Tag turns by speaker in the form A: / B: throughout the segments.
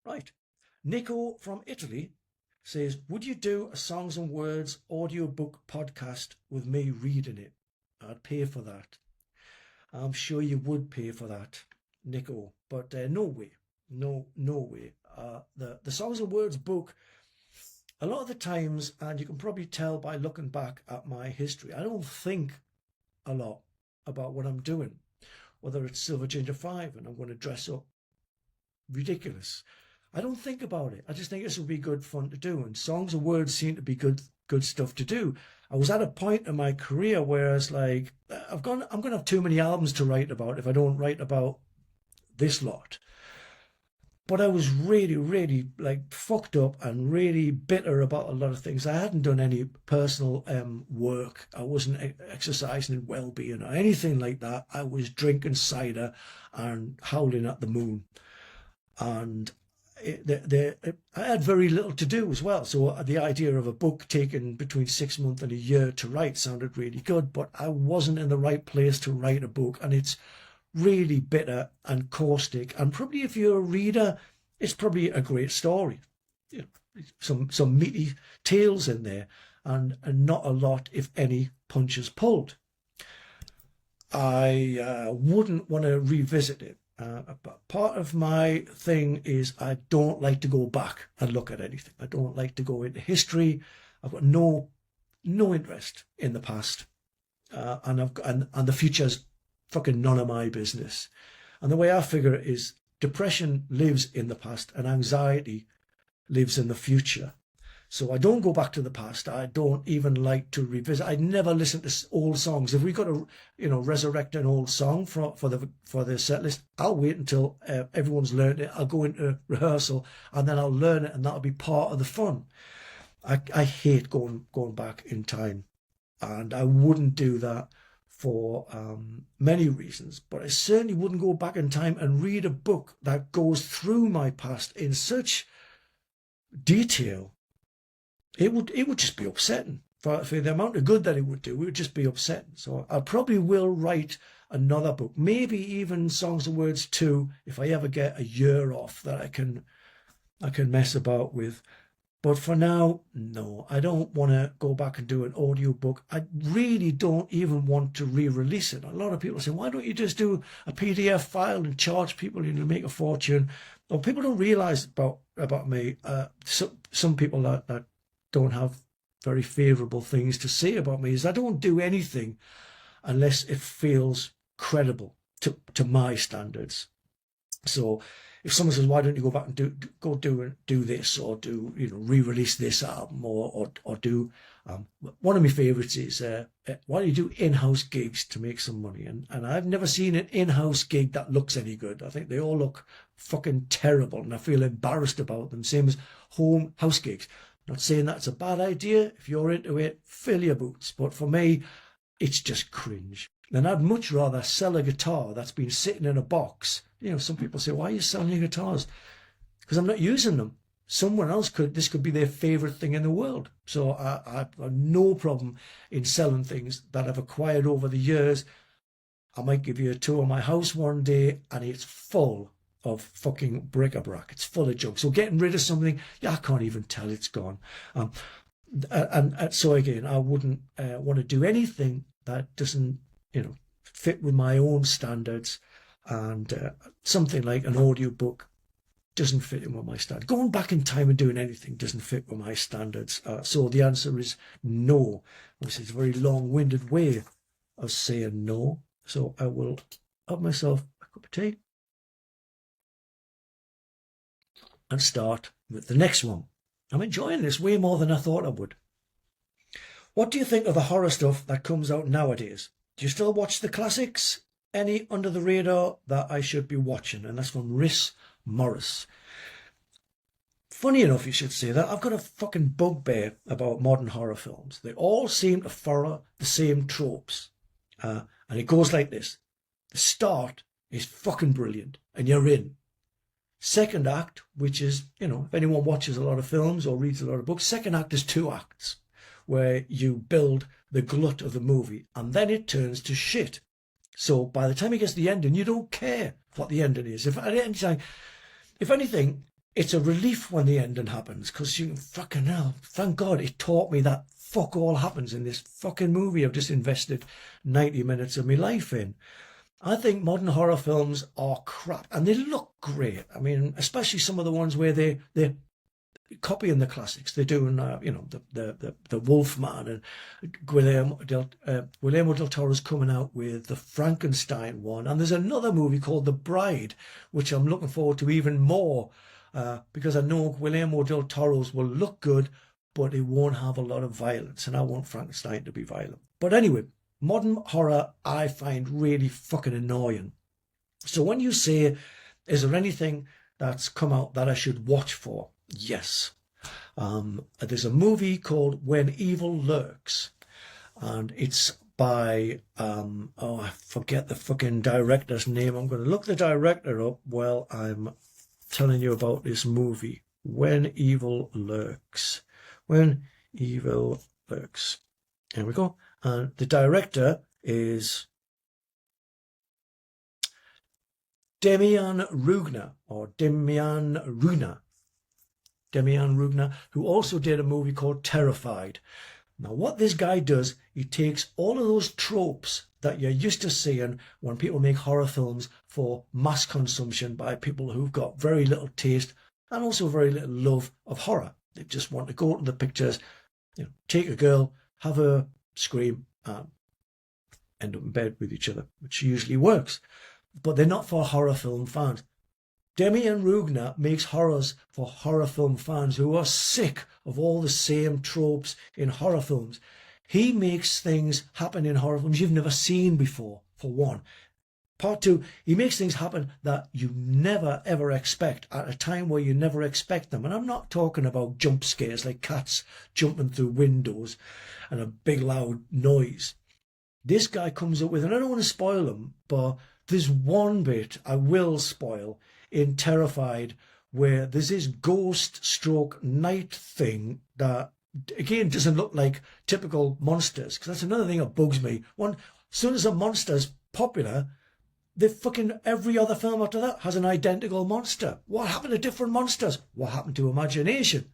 A: Right. Nico from Italy says, would you do a Songs and Words audiobook podcast with me reading it? I'd pay for that. I'm sure you would pay for that, Nico, but no way. No way. The Songs and Words book, a lot of the times, and you can probably tell by looking back at my history, I don't think a lot about what I'm doing, whether it's Silver Ginger 5 and I'm going to dress up ridiculous. I don't think about it. I just think this would be good fun to do, and Songs and Words seem to be good stuff to do. I was at a point in my career where it's like, I'm going to have too many albums to write about if I don't write about this lot. But I was really like fucked up and really bitter about a lot of things. I hadn't done any personal work. I wasn't exercising in well-being or anything like that. I was drinking cider and howling at the moon. And I had very little to do as well. So the idea of a book taking between 6 months and a year to write sounded really good, but I wasn't in the right place to write a book. And it's really bitter and caustic. And probably if you're a reader, it's probably a great story. You know, some meaty tales in there and not a lot, if any, punches pulled. I wouldn't want to revisit it. But part of my thing is I don't like to go back and look at anything. I don't like to go into history. I've got no interest in the past, and the future's fucking none of my business. And the way I figure it is, depression lives in the past and anxiety lives in the future. So I don't go back to the past. I don't even like to revisit. I never listen to old songs. If we got to, resurrect an old song for the set list, I'll wait until everyone's learned it. I'll go into rehearsal and then I'll learn it, and that'll be part of the fun. I hate going back in time, and I wouldn't do that for many reasons. But I certainly wouldn't go back in time and read a book that goes through my past in such detail. It would just be upsetting for the amount of good that it would do. It would just be upsetting. So I probably will write another book, maybe even Songs and Words 2, if I ever get a year off that I can mess about with. But for now, no, I don't want to go back and do an audio book. I really don't even want to re-release it. A lot of people say, why don't you just do a PDF file and charge people and you'll make a fortune? Well, people don't realize about me. Some people that don't have very favourable things to say about me is I don't do anything unless it feels credible to my standards. So if someone says, why don't you go back and do this, or do re-release this album, or do one of my favourites is why don't you do in-house gigs to make some money? And I've never seen an in-house gig that looks any good. I think they all look fucking terrible, and I feel embarrassed about them. Same as house gigs. Not saying that's a bad idea. If you're into it, fill your boots. But for me, it's just cringe. And I'd much rather sell a guitar that's been sitting in a box. Some people say, why are you selling your guitars? Because I'm not using them. Someone else this could be their favourite thing in the world. So I have no problem in selling things that I've acquired over the years. I might give you a tour of my house one day and it's full of fucking bric-a-brac. It's full of junk. So getting rid of something, I can't even tell it's gone. And so again, I wouldn't want to do anything that doesn't, fit with my own standards. And something like an audiobook doesn't fit in with my standards. Going back in time and doing anything doesn't fit with my standards. So the answer is no. Which is a very long-winded way of saying no. So I will have myself a cup of tea and start with the next one. I'm enjoying this way more than I thought I would. What do you think of the horror stuff that comes out nowadays? Do you still watch the classics? Any under the radar that I should be watching? And that's from Rhys Morris. Funny enough you should say that. I've got a fucking bugbear about modern horror films. They all seem to follow the same tropes. And it goes like this. The start is fucking brilliant and you're in. Second act, which is, if anyone watches a lot of films or reads a lot of books, second act is 2 acts where you build the glut of the movie and then it turns to shit. So by the time it gets to the ending, you don't care what the ending is. If anything, it's a relief when the ending happens because you fucking hell, thank God it taught me that fuck all happens in this fucking movie I've just invested 90 minutes of my life in. I think modern horror films are crap and they look great. I mean, especially some of the ones where they're copying the classics. They're doing, the Wolfman, and Guillermo del Toro's coming out with the Frankenstein one. And there's another movie called The Bride, which I'm looking forward to even more because I know Guillermo del Toro's will look good, but it won't have a lot of violence. And I want Frankenstein to be violent. But anyway, modern horror I find really fucking annoying. So when you say, is there anything that's come out that I should watch for? Yes. There's a movie called When Evil Lurks, and it's by, I forget the fucking director's name. I'm going to look the director up while I'm telling you about this movie. When Evil Lurks. When Evil Lurks. Here we go. And the director is Demian Rugna, who also did a movie called Terrified. Now, what this guy does, he takes all of those tropes that you're used to seeing when people make horror films for mass consumption by people who've got very little taste and also very little love of horror. They just want to go to the pictures, take a girl, have her scream, and end up in bed with each other, which usually works. But they're not for horror film fans. Demian Rugna makes horrors for horror film fans who are sick of all the same tropes in horror films. He makes things happen in horror films you've never seen before, for one. Part two, he makes things happen that you never ever expect at a time where you never expect them. And I'm not talking about jump scares like cats jumping through windows and a big loud noise. This guy comes up with, and I don't want to spoil him, but there's one bit I will spoil in Terrified where there's this ghost stroke night thing that, again, doesn't look like typical monsters, because that's another thing that bugs me. As soon as a monster's popular, every other film after that has an identical monster. What happened to different monsters? What happened to imagination?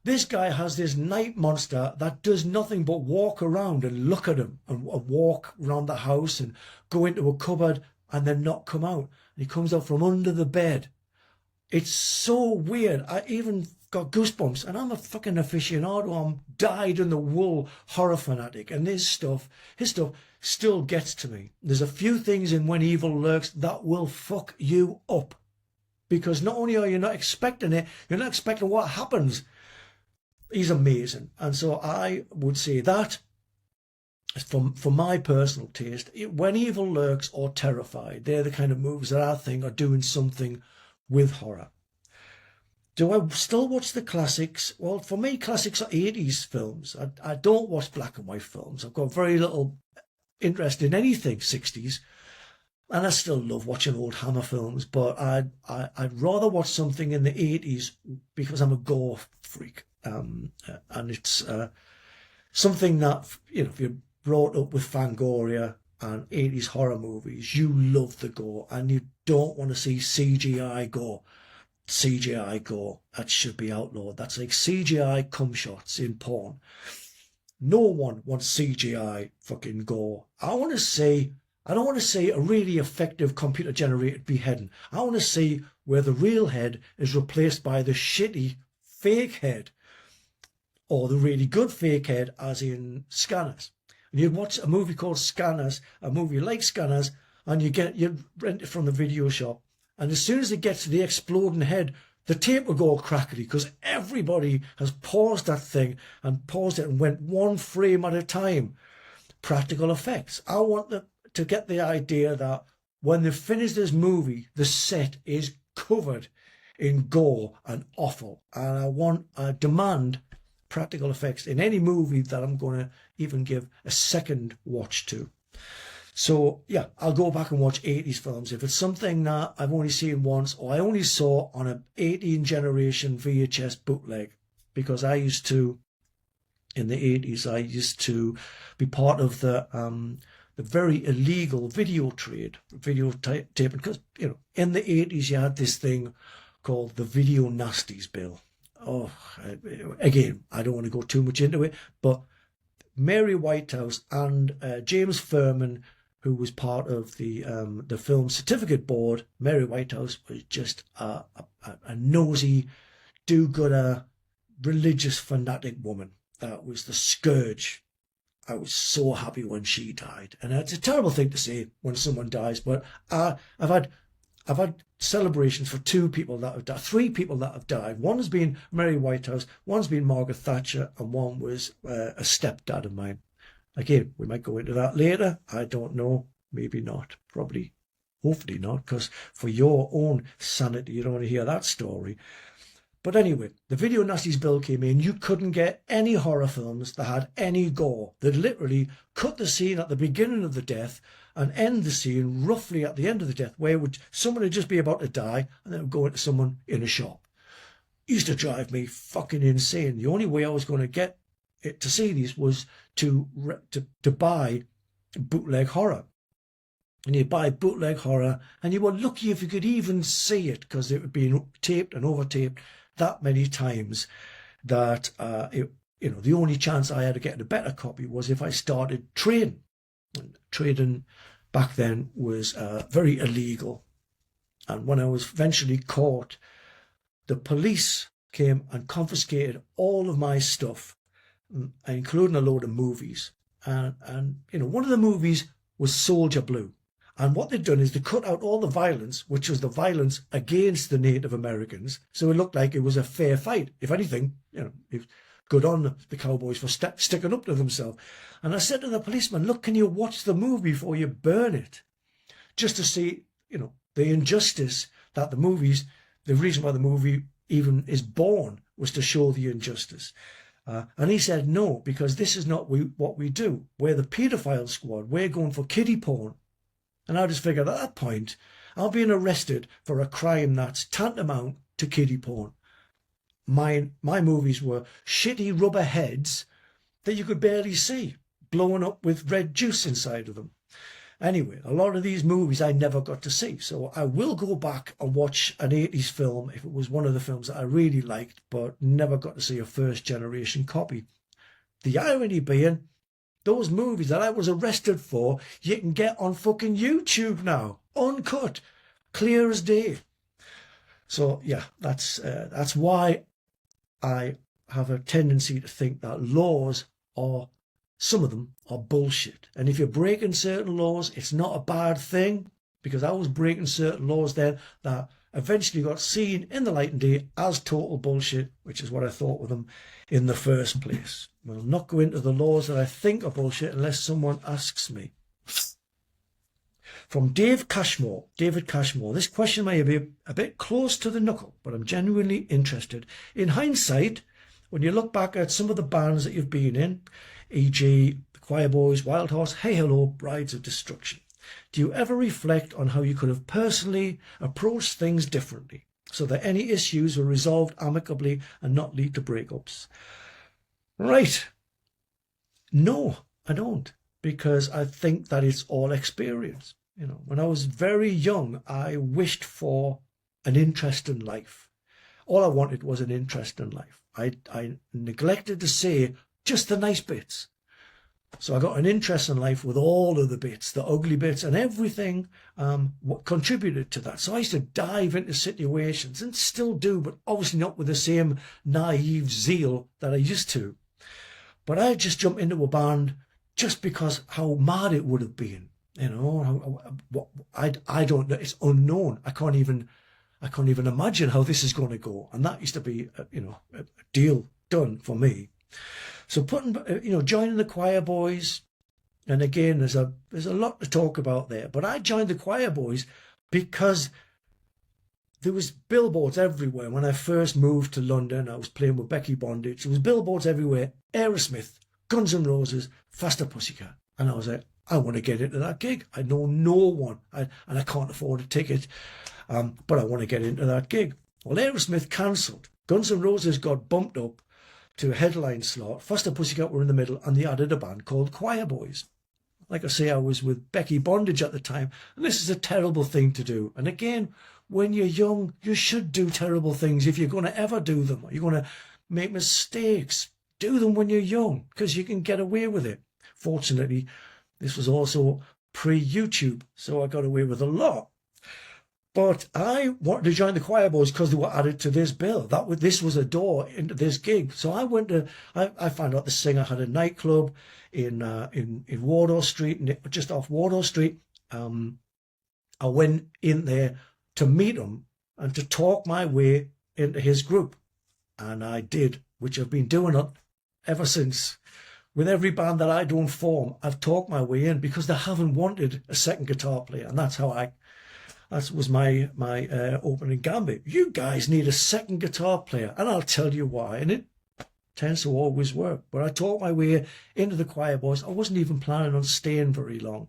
A: This guy has this night monster that does nothing but walk around and look at him and walk around the house and go into a cupboard and then not come out. And he comes out from under the bed. It's so weird. I even got goosebumps, and I'm a fucking aficionado. I'm dyed-in-the-wool horror fanatic, and his stuff still gets to me. There's a few things in When Evil Lurks that will fuck you up, because not only are you not expecting it, you're not expecting what happens. He's amazing. And so I would say that, for my personal taste, When Evil Lurks or Terrified, they're the kind of movies that I think are doing something with horror. Do I still watch the classics? Well, for me, classics are 80s films. I don't watch black and white films. I've got very little interest in anything 60s. And I still love watching old Hammer films, but I'd rather watch something in the 80s because I'm a gore freak. And it's something that, if you're brought up with Fangoria and 80s horror movies, you love the gore and you don't want to see CGI gore. CGI gore, that should be outlawed. That's like CGI cum shots in porn. No one wants CGI fucking gore. I don't want to see a really effective computer generated beheading. I want to see where the real head is replaced by the shitty fake head, or the really good fake head, as in Scanners. And you'd watch a movie called Scanners, a movie like Scanners, and you rent it from the video shop. And as soon as it gets to the exploding head, the tape will go crackly because everybody has paused that thing and paused it and went one frame at a time. Practical effects. I want to get the idea that when they finish this movie, the set is covered in gore and offal. And I demand practical effects in any movie that I'm going to even give a second watch to. So yeah, I'll go back and watch 80s films. If it's something that I've only seen once or I only saw on a 18 generation VHS bootleg, because I used to, in the 80s, I used to be part of the very illegal video trade, videotaping, because, you know, in the 80s you had this thing called the Video Nasties Bill. Oh, again, I don't want to go too much into it, but Mary Whitehouse and James Furman, who was part of the film certificate board. Mary Whitehouse was just a nosy, do-gooder, religious fanatic woman. That was the scourge. I was so happy when she died, and it's a terrible thing to say when someone dies. But I've had celebrations for two people that have died, three people that have died. One has been Mary Whitehouse, one's been Margaret Thatcher, and one was a stepdad of mine. Again, we might go into that later. I don't know. Maybe not. Probably, hopefully not, because for your own sanity, you don't want to hear that story. But anyway, the Video Nasties Bill came in. You couldn't get any horror films that had any gore. They'd literally cut the scene at the beginning of the death and end the scene roughly at the end of the death, where someone would just be about to die and then it would go into someone in a shop. It used to drive me fucking insane. The only way I was going to get it to see these was to buy bootleg horror. And you'd buy bootleg horror and you were lucky if you could even see it, because it would be taped and over-taped that many times that the only chance I had of getting a better copy was if I started trading. Trading back then was very illegal. And when I was eventually caught, the police came and confiscated all of my stuff, including a load of movies. And one of the movies was Soldier Blue. And what they'd done is they cut out all the violence, which was the violence against the Native Americans. So it looked like it was a fair fight. If anything, good on the cowboys for sticking up to themselves. And I said to the policeman, look, can you watch the movie before you burn it? Just to see, the injustice that the reason why the movie even is born was to show the injustice. And he said, no, because this is not what we do. We're the paedophile squad. We're going for kiddie porn. And I just figured at that point, I'm being arrested for a crime that's tantamount to kiddie porn. My movies were shitty rubber heads that you could barely see, blowing up with red juice inside of them. Anyway, a lot of these movies I never got to see. So I will go back and watch an 80s film if it was one of the films that I really liked, but never got to see a first generation copy. The irony being, those movies that I was arrested for, you can get on fucking YouTube now, uncut, clear as day. So yeah, that's why I have a tendency to think that laws some of them are bullshit. And if you're breaking certain laws, it's not a bad thing, because I was breaking certain laws then that eventually got seen in the light of day as total bullshit, which is what I thought of them in the first place. We'll not go into the laws that I think are bullshit unless someone asks me. From David Cashmore. This question may be a bit close to the knuckle, but I'm genuinely interested. In hindsight, when you look back at some of the bands that you've been in, e.g. the Choir Boys, Wild Horse, Hey Hello, Brides of Destruction, do you ever reflect on how you could have personally approached things differently so that any issues were resolved amicably and not lead to breakups? Right. No, I don't, because I think that it's all experience. When I was very young, I wished for an interest in life. All I wanted was an interest in life. I neglected to say just the nice bits. So I got an interest in life with all of the bits, the ugly bits, and everything what contributed to that. So I used to dive into situations, and still do, but obviously not with the same naive zeal that I used to. But I just jumped into a band just because how mad it would have been. I don't know. It's unknown. I can't even imagine how this is going to go. And that used to be, a deal done for me. So joining the Choir Boys, and again, there's a lot to talk about there. But I joined the Choir Boys because there was billboards everywhere. When I first moved to London, I was playing with Becky Bondage. There was billboards everywhere. Aerosmith, Guns N' Roses, Faster Pussycat. And I was like, I want to get into that gig. I know no one, and I can't afford a ticket, but I want to get into that gig. Well, Aerosmith cancelled. Guns N' Roses got bumped up to a headline slot. Foster Pussycat were in the middle, and they added a band called Choir Boys. Like I say, I was with Becky Bondage at the time, and this is a terrible thing to do. And again, when you're young, you should do terrible things if you're going to ever do them. You're going to make mistakes. Do them when you're young, because you can get away with it. Fortunately, this was also pre-YouTube, so I got away with a lot. But I wanted to join the Choir Boys because they were added to this bill. This was a door into this gig. So I found out the singer had a nightclub in Wardour Street, just off Wardour Street. I went in there to meet him and to talk my way into his group. And I did, which I've been doing it ever since. With every band that I don't form, I've talked my way in because they haven't wanted a second guitar player. And that's how that was my opening gambit. You guys need a second guitar player, and I'll tell you why. And it tends to always work. But I talked my way into the Choir Boys. I wasn't even planning on staying very long.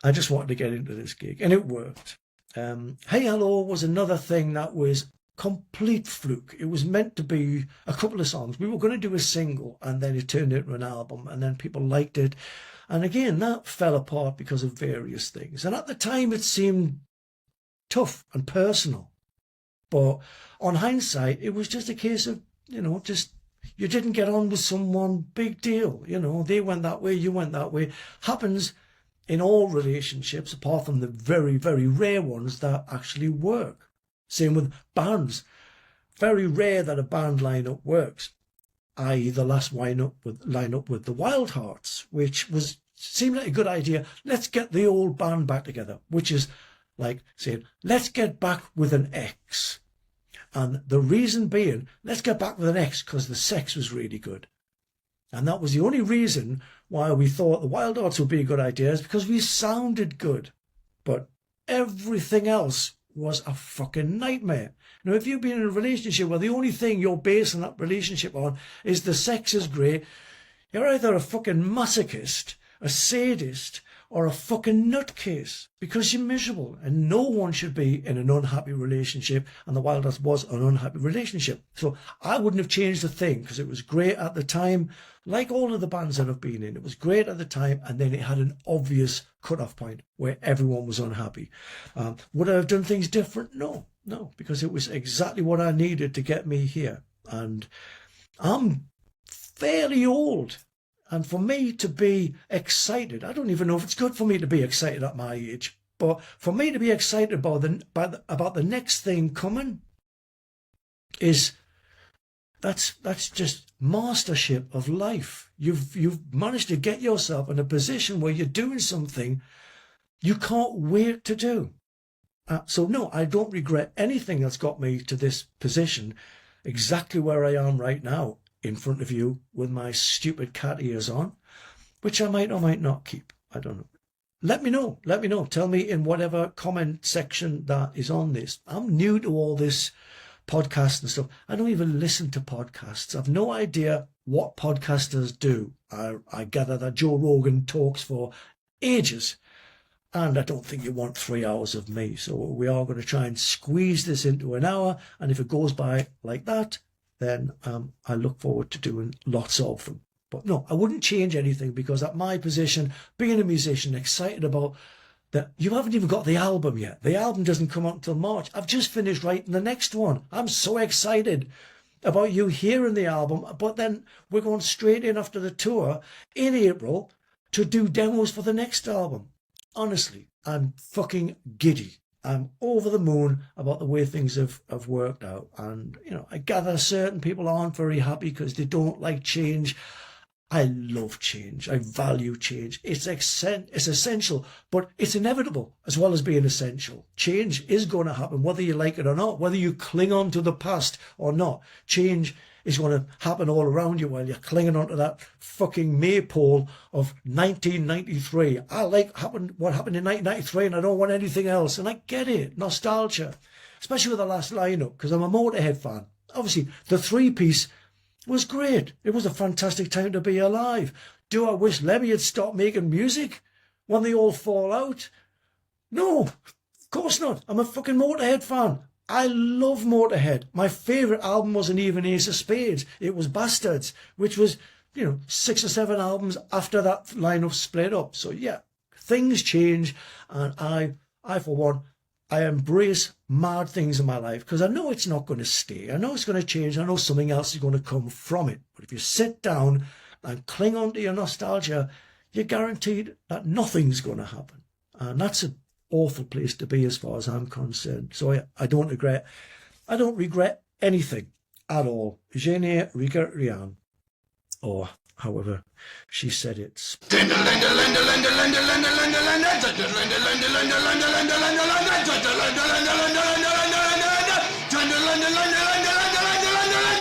A: I just wanted to get into this gig, and it worked. Hey Hello was another thing that was complete fluke. It was meant to be a couple of songs. We were going to do a single, and then it turned into an album, and then people liked it. And again, that fell apart because of various things. And at the time, it seemed tough and personal. But on hindsight, it was just a case of, just you didn't get on with someone, big deal. They went that way, you went that way. Happens in all relationships, apart from the very, very rare ones that actually work. Same with bands. Very rare that a band lineup works. I.e. the last lineup with the Wildhearts, which seemed like a good idea. Let's get the old band back together, which is like saying, let's get back with an X. And the reason being, let's get back with an X because the sex was really good. And that was the only reason why we thought the Wildhearts would be a good idea, is because we sounded good. But everything else was a fucking nightmare. If you've been in a relationship where the only thing you're basing that relationship on is the sex is great, you're either a fucking masochist, a sadist, or a fucking nutcase, because you're miserable. And no one should be in an unhappy relationship, and the Wildhearts was an unhappy relationship. So I wouldn't have changed a thing, because it was great at the time, like all of the bands that I've been in. It was great at the time, and then it had an obvious cut-off point where everyone was unhappy. Would I have done things different? No, because it was exactly what I needed to get me here. And I'm fairly old. And for me to be excited, I don't even know if it's good for me to be excited at my age, but for me to be excited about the next thing coming that's just mastership of life. You've managed to get yourself in a position where you're doing something you can't wait to do. So no, I don't regret anything that's got me to this position, exactly where I am right now, in front of you with my stupid cat ears on, which I might or might not keep. I don't know. Let me know. Tell me in whatever comment section that is on this. I'm new to all this podcast and stuff. I don't even listen to podcasts. I've no idea what podcasters do. I gather that Joe Rogan talks for ages, and I don't think you want 3 hours of me. So we are going to try and squeeze this into an hour, and if it goes by like that, then I look forward to doing lots of them. But no, I wouldn't change anything, because at my position, being a musician, excited about that, you haven't even got the album yet. The album doesn't come out until March. I've just finished writing the next one. I'm so excited about you hearing the album, but then we're going straight in after the tour in April to do demos for the next album. Honestly, I'm fucking giddy. I'm over the moon about the way things have worked out. And, I gather certain people aren't very happy because they don't like change. I love change. I value change. It's essential, but it's inevitable as well as being essential. Change is going to happen whether you like it or not, whether you cling on to the past or not. Change is going to happen all around you while you're clinging onto that fucking maypole of 1993. I like what happened in 1993, and I don't want anything else. And I get it. Nostalgia. Especially with the last lineup, because I'm a Motorhead fan. Obviously, the three-piece was great. It was a fantastic time to be alive. Do I wish Lemmy had stopped making music when they all fall out? No, of course not. I'm a fucking Motorhead fan. I love Motorhead. My favourite album wasn't even Ace of Spades. It was Bastards, which was, 6 or 7 albums after that lineup split up. So yeah, things change, and I for one, I embrace mad things in my life because I know it's not going to stay. I know it's going to change. I know something else is going to come from it. But if you sit down and cling on to your nostalgia, you're guaranteed that nothing's going to happen. And that's an awful place to be as far as I'm concerned. So yeah, I don't regret anything at all. Je ne regrette rien. Or however she said it.